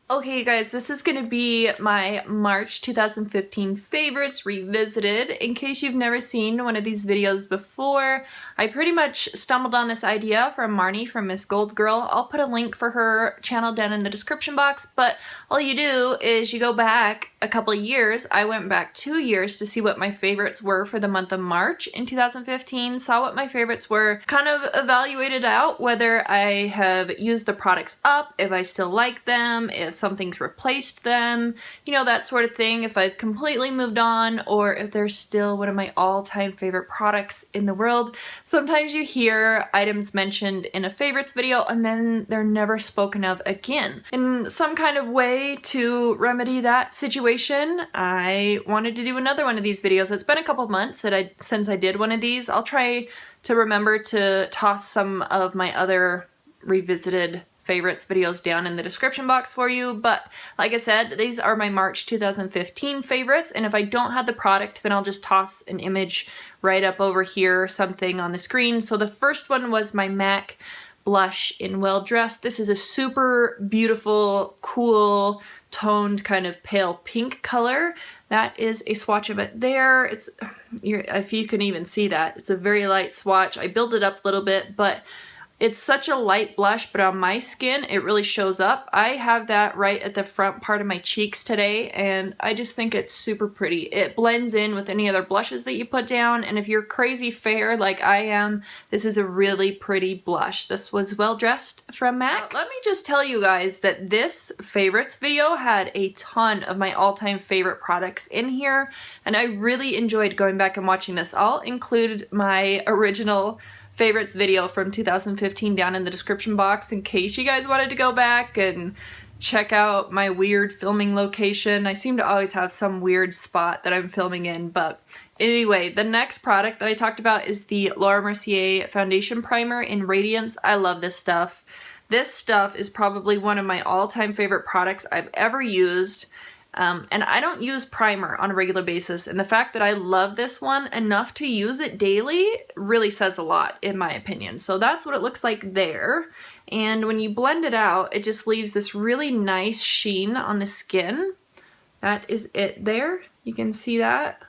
Okay, you guys, this is going to be my March 2015 favorites revisited. In case you've never seen one of these videos before, I pretty much stumbled on this idea from Marnie from MsGoldGirl. I'll put a link for her channel down in the description box, but all you do is you go back a couple of years. I went back 2 years to see what my favorites were for the month of March in 2015, saw what my favorites were, kind of evaluated out whether I have used the products up, if I still like them, if something's replaced them, you know, that sort of thing, if I've completely moved on, or if they're still one of my all-time favorite products in the world. Sometimes you hear items mentioned in a favorites video and then they're never spoken of again. In some kind of way to remedy that situation, I wanted to do another one of these videos. It's been a couple months since I did one of these. I'll try to remember to toss some of my other revisited favorites videos down in the description box for you, but like I said, these are my March 2015 favorites, and if I don't have the product, then I'll just toss an image right up over here, something on the screen. So the first one was my MAC blush in Well Dressed. This is a super beautiful, cool, toned kind of pale pink color. That is a swatch of it there. If you can even see that, it's a very light swatch. I built it up a little bit, but it's such a light blush, but on my skin, it really shows up. I have that right at the front part of my cheeks today, and I just think it's super pretty. It blends in with any other blushes that you put down, and if you're crazy fair like I am, this is a really pretty blush. This was Well Dressed from MAC. Let me just tell you guys that this favorites video had a ton of my all-time favorite products in here, and I really enjoyed going back and watching this. I'll include my original favorites video from 2015 down in the description box in case you guys wanted to go back and check out my weird filming location. I seem to always have some weird spot that I'm filming in, but anyway, the next product that I talked about is the Laura Mercier Foundation Primer in Radiance. I love this stuff. This stuff is probably one of my all-time favorite products I've ever used. And I don't use primer on a regular basis, and the fact that I love this one enough to use it daily really says a lot, in my opinion. So that's what it looks like there, and when you blend it out, it just leaves this really nice sheen on the skin. That is it there. You can see that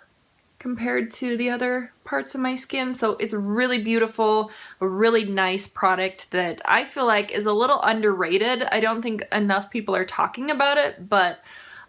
compared to the other parts of my skin. So it's really beautiful, a really nice product that I feel like is a little underrated. I don't think enough people are talking about it, but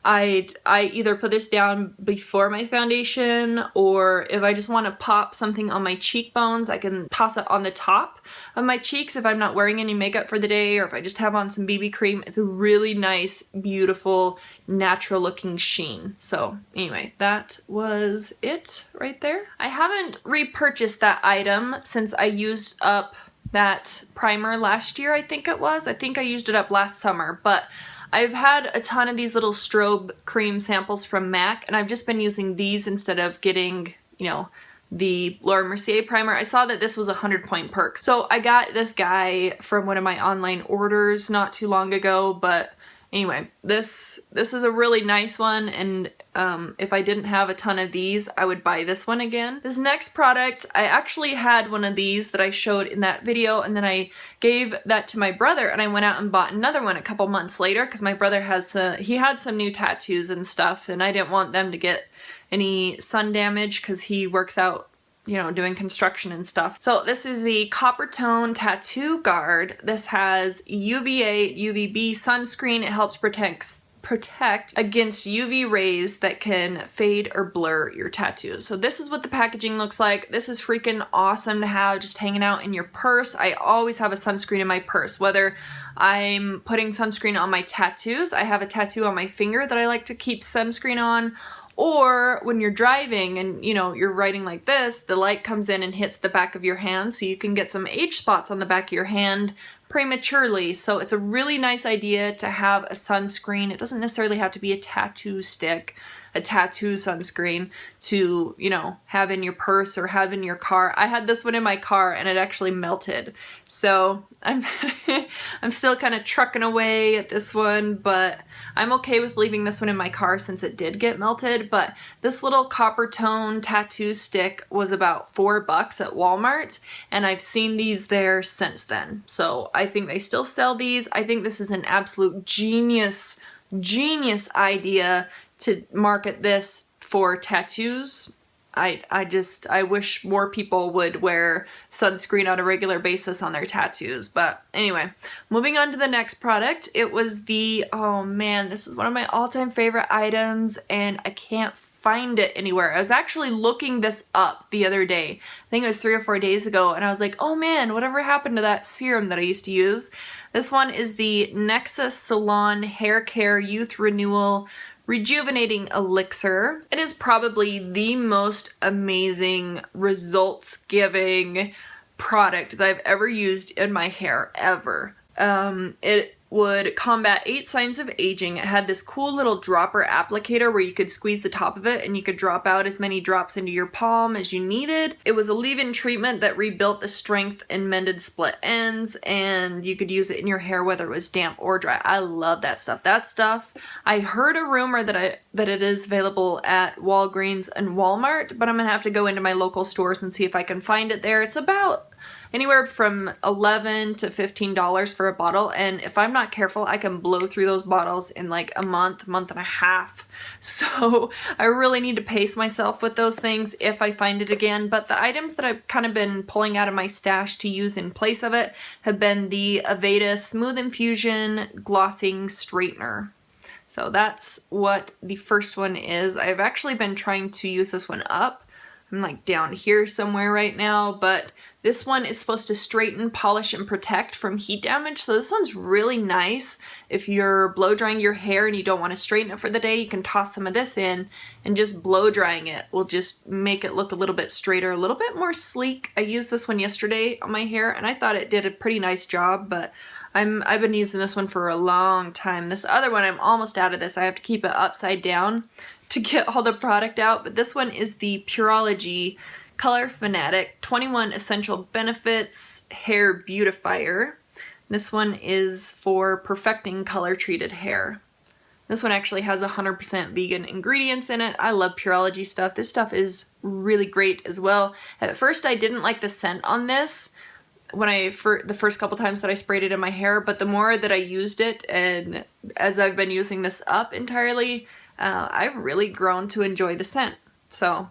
I either put this down before my foundation, or if I just want to pop something on my cheekbones, I can toss it on the top of my cheeks if I'm not wearing any makeup for the day, or if I just have on some BB cream. It's a really nice, beautiful, natural looking sheen. So anyway, that was it right there. I haven't repurchased that item since I used up that primer last year, I think it was. I think I used it up last summer, but I've had a ton of these little strobe cream samples from MAC, and I've just been using these instead of getting, you know, the Laura Mercier primer. I saw that this was a 100-point perk. So I got this guy from one of my online orders not too long ago, but anyway, this is a really nice one, and if I didn't have a ton of these, I would buy this one again. This next product, I actually had one of these that I showed in that video, and then I gave that to my brother, and I went out and bought another one a couple months later because my brother he had some new tattoos and stuff, and I didn't want them to get any sun damage because he works out, you know, doing construction and stuff. So this is the Copper Tone Tattoo Guard. This has UVA, UVB sunscreen. It helps protect against UV rays that can fade or blur your tattoos. So this is what the packaging looks like. This is freaking awesome to have just hanging out in your purse. I always have a sunscreen in my purse, whether I'm putting sunscreen on my tattoos. I have a tattoo on my finger that I like to keep sunscreen on, or when you're driving and, you know, you're riding like this, the light comes in and hits the back of your hand, so you can get some age spots on the back of your hand prematurely. So it's a really nice idea to have a sunscreen. It doesn't necessarily have to be a tattoo stick, a tattoo sunscreen to, you know, have in your purse or have in your car. I had this one in my car and it actually melted. So I'm still kind of trucking away at this one, but I'm okay with leaving this one in my car since it did get melted. But this little copper tone tattoo stick was about $4 at Walmart, and I've seen these there since then. So I think they still sell these. I think this is an absolute genius genius idea to market this for tattoos. I wish more people would wear sunscreen on a regular basis on their tattoos. But anyway, moving on to the next product. It was the, oh man, this is one of my all-time favorite items and I can't find it anywhere. I was actually looking this up the other day. I think it was 3 or 4 days ago, and I was like, oh man, whatever happened to that serum that I used to use? This one is the Nexus Salon Hair Care Youth Renewal Rejuvenating Elixir. It is probably the most amazing results giving product that I've ever used in my hair ever. It would combat 8 signs of aging. It had this cool little dropper applicator where you could squeeze the top of it and you could drop out as many drops into your palm as you needed. It was a leave-in treatment that rebuilt the strength and mended split ends, and you could use it in your hair whether it was damp or dry. I love that stuff. That stuff, I heard a rumor that it is available at Walgreens and Walmart, but I'm gonna have to go into my local stores and see if I can find it there. It's about anywhere from $11 to $15 for a bottle, and if I'm not careful, I can blow through those bottles in like a month and a half. So I really need to pace myself with those things if I find it again. But the items that I've kind of been pulling out of my stash to use in place of it have been the Aveda Smooth Infusion Glossing Straightener. So that's what the first one is. I've actually been trying to use this one up. I'm like down here somewhere right now, but this one is supposed to straighten, polish, and protect from heat damage. So this one's really nice. If you're blow drying your hair and you don't want to straighten it for the day, you can toss some of this in, and just blow drying it will just make it look a little bit straighter, a little bit more sleek. I used this one yesterday on my hair and I thought it did a pretty nice job, but I've been using this one for a long time. This other one, I'm almost out of this. I have to keep it upside down to get all the product out, but this one is the Pureology Color Fanatic 21 Essential Benefits Hair Beautifier. This one is for perfecting color treated hair. This one actually has 100% vegan ingredients in it. I love Pureology stuff. This stuff is really great as well. At first I didn't like the scent on this when the first couple times that I sprayed it in my hair, but the more that I used it and as I've been using this up entirely, I've really grown to enjoy the scent. So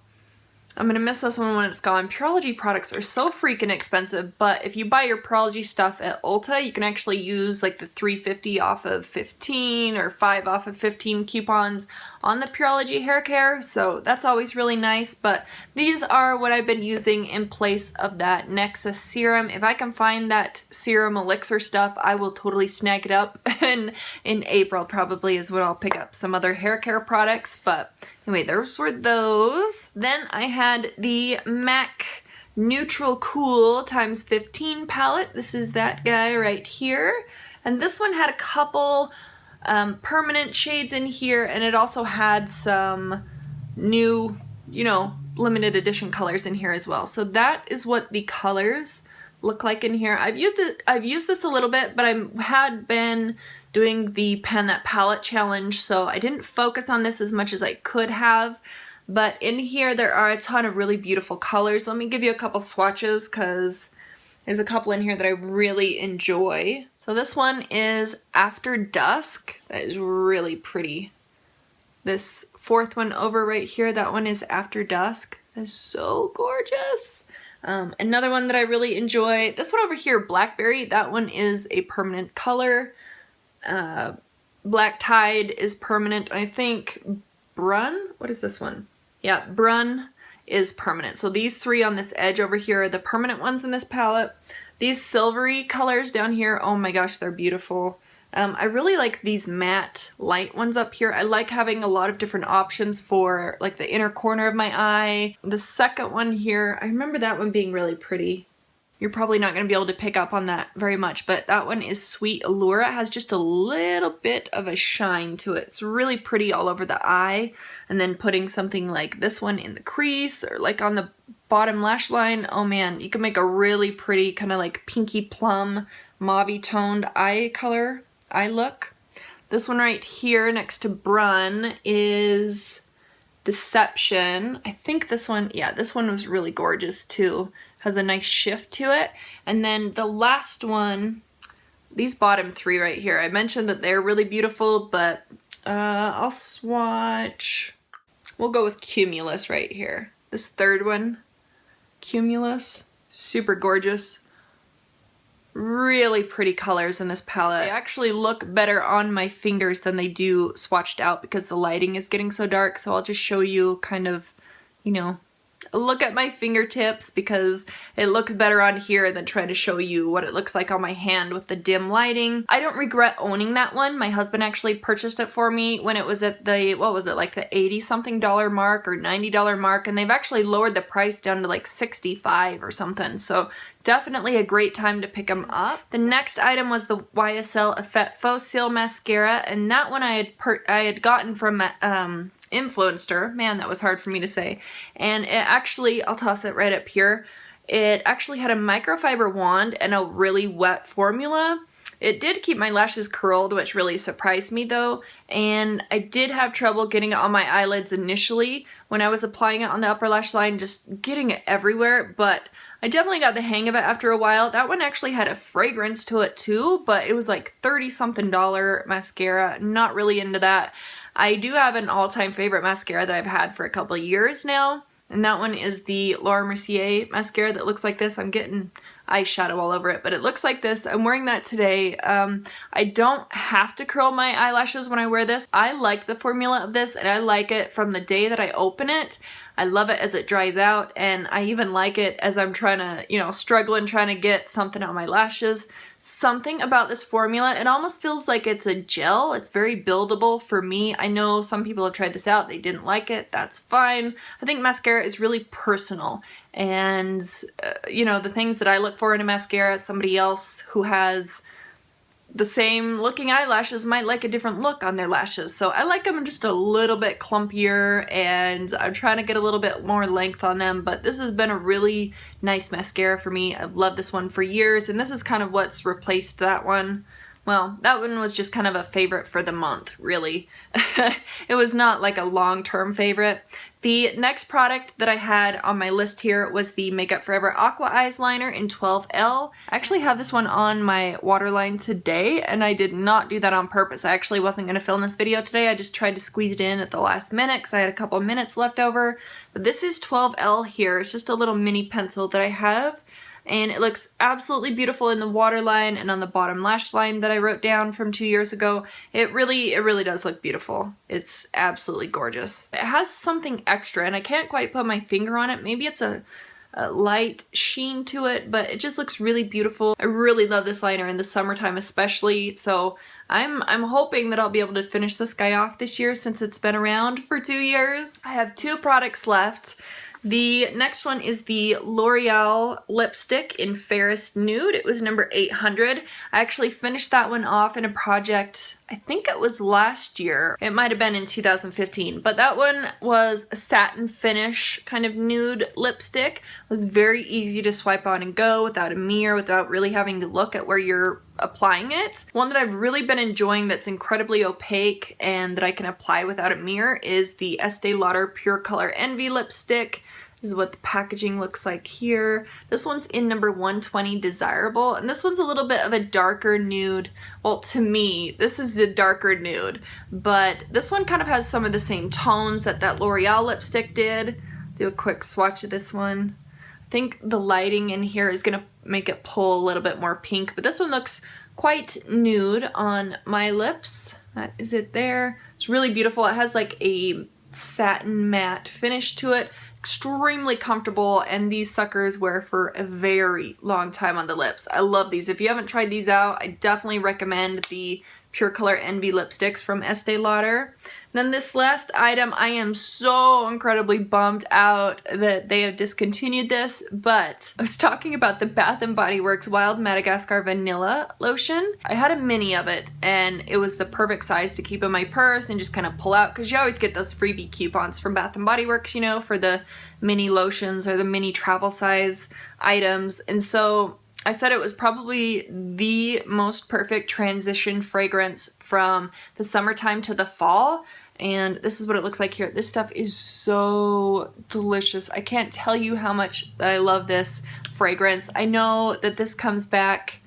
I'm gonna miss this one when it's gone. Pureology products are so freaking expensive, but if you buy your Pureology stuff at Ulta, you can actually use like the $3.50 off of 15 or 5 off of 15 coupons on the Pureology hair care, so that's always really nice. But these are what I've been using in place of that Nexus serum. If I can find that serum elixir stuff, I will totally snag it up, and in April probably is when I'll pick up some other hair care products. But anyway, those were those. Then I had the MAC Neutral Cool times 15 palette. This is that guy right here. And this one had a couple permanent shades in here, and it also had some new, limited edition colors in here as well. So that is what the colors look like in here. I've used this a little bit, but I had been doing the Pan That Palette challenge, so I didn't focus on this as much as I could have. But in here there are a ton of really beautiful colors. Let me give you a couple swatches because there's a couple in here that I really enjoy. So this one is After Dusk. That is really pretty. This fourth one over right here, that one is After Dusk. That is so gorgeous. Another one that I really enjoy, this one over here, Blackberry. That one is a permanent color. Black Tide is permanent. I think Brun, what is this one? Yeah, Brun is permanent. So these three on this edge over here are the permanent ones in this palette. These silvery colors down here, oh my gosh, they're beautiful. I really like these matte light ones up here. I like having a lot of different options for like the inner corner of my eye. The second one here, I remember that one being really pretty. You're probably not going to be able to pick up on that very much, but that one is Sweet Allure. It has just a little bit of a shine to it. It's really pretty all over the eye. And then putting something like this one in the crease or like on the bottom lash line, oh man, you can make a really pretty kind of like pinky plum, mauve-y toned eye color, eye look. This one right here next to Brun is Deception. I think this one, yeah, this one was really gorgeous too. Has a nice shift to it. And then the last one, these bottom three right here, I mentioned that they're really beautiful, but I'll swatch, we'll go with Cumulus right here. This third one, Cumulus, super gorgeous. Really pretty colors in this palette. They actually look better on my fingers than they do swatched out because the lighting is getting so dark. So I'll just show you kind of, you know, a look at my fingertips because it looks better on here than trying to show you what it looks like on my hand with the dim lighting. I don't regret owning that one. My husband actually purchased it for me when it was at the, what was it, like the 80-something dollar mark or $90 mark, and they've actually lowered the price down to like 65 or something. So definitely a great time to pick them up. The next item was the YSL Effect Faux Seal Mascara, and that one I had gotten from Influencer. Man, that was hard for me to say. And it actually, I'll toss it right up here, it actually had a microfiber wand and a really wet formula. It did keep my lashes curled, which really surprised me though, and I did have trouble getting it on my eyelids initially when I was applying it on the upper lash line, just getting it everywhere, but I definitely got the hang of it after a while. That one actually had a fragrance to it too, but it was like $30-something mascara. Not really into that. I do have an all-time favorite mascara that I've had for a couple of years now, and that one is the Laura Mercier mascara that looks like this. I'm getting eyeshadow all over it, but it looks like this. I'm wearing that today. I don't have to curl my eyelashes when I wear this. I like the formula of this, and I like it from the day that I open it. I love it as it dries out, and I even like it as I'm trying to, you know, struggling trying to get something on my lashes. Something about this formula, it almost feels like it's a gel. It's very buildable for me. I know some people have tried this out, they didn't like it, that's fine. I think mascara is really personal, and you know, the things that I look for in a mascara, somebody else who has the same looking eyelashes might like a different look on their lashes. So I like them just a little bit clumpier, and I'm trying to get a little bit more length on them, but this has been a really nice mascara for me. I've loved this one for years, and this is kind of what's replaced that one. Well, that one was just kind of a favorite for the month, really. It was not like a long-term favorite. The next product that I had on my list here was the Makeup Forever Aqua Eyes Liner in 12L. I actually have this one on my waterline today, and I did not do that on purpose. I actually wasn't going to film this video today. I just tried to squeeze it in at the last minute because I had a couple minutes left over. But this is 12L here. It's just a little mini pencil that I have, and it looks absolutely beautiful in the waterline and on the bottom lash line that I wrote down from 2 years ago. It really does look beautiful. It's absolutely gorgeous. It has something extra, and I can't quite put my finger on it. Maybe it's a light sheen to it, but it just looks really beautiful. I really love this liner in the summertime especially, so I'm hoping that I'll be able to finish this guy off this year since it's been around for 2 years. I have 2 products left. The next one is the L'Oreal lipstick in Fairest Nude. It was number 800. I actually finished that one off in a project, I think it was last year. It might have been in 2015, but that one was a satin finish kind of nude lipstick. It was very easy to swipe on and go without a mirror, without really having to look at where you're applying it. One that I've really been enjoying that's incredibly opaque and that I can apply without a mirror is the Estee Lauder Pure Color Envy lipstick. This is what the packaging looks like here. This one's in number 120, Desirable, and this one's a little bit of a darker nude. Well, to me, this is a darker nude, but this one kind of has some of the same tones that L'Oreal lipstick did. Do a quick swatch of this one. I think the lighting in here is gonna make it pull a little bit more pink, but this one looks quite nude on my lips. That is it there. It's really beautiful. It has like a satin matte finish to it. Extremely comfortable, and these suckers wear for a very long time on the lips. I love these. If you haven't tried these out, I definitely recommend the Pure Color Envy lipsticks from Estee Lauder. And then this last item, I am so incredibly bummed out that they have discontinued this, but I was talking about the Bath & Body Works Wild Madagascar Vanilla Lotion. I had a mini of it, and it was the perfect size to keep in my purse and just kind of pull out, because you always get those freebie coupons from Bath & Body Works, you know, for the mini lotions or the mini travel size items. And so I said it was probably the most perfect transition fragrance from the summertime to the fall, and this is what it looks like here. This stuff is so delicious. I can't tell you how much I love this fragrance. I know that this comes back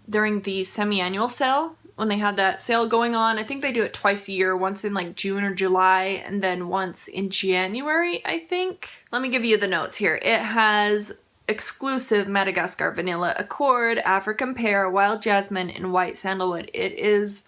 during the semi-annual sale when they had that sale going on. I think they do it twice a year, once in like June or July, and then once in January, I think. Let me give you the notes here. It has exclusive Madagascar vanilla accord, African pear, wild jasmine, and white sandalwood. It is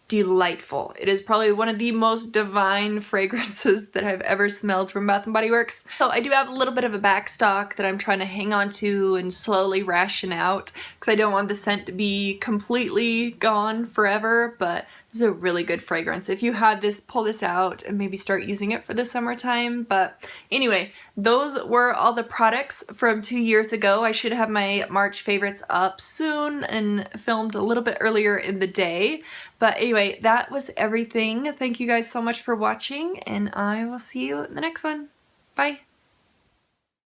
delightful. It is probably one of the most divine fragrances that I've ever smelled from Bath & Body Works. So I do have a little bit of a back stock that I'm trying to hang on to and slowly ration out because I don't want the scent to be completely gone forever, but this is a really good fragrance. If you had this, pull this out and maybe start using it for the summertime. But anyway, those were all the products from 2 years ago. I should have my March favorites up soon and filmed a little bit earlier in the day. But anyway, that was everything. Thank you guys so much for watching, and I will see you in the next one. Bye!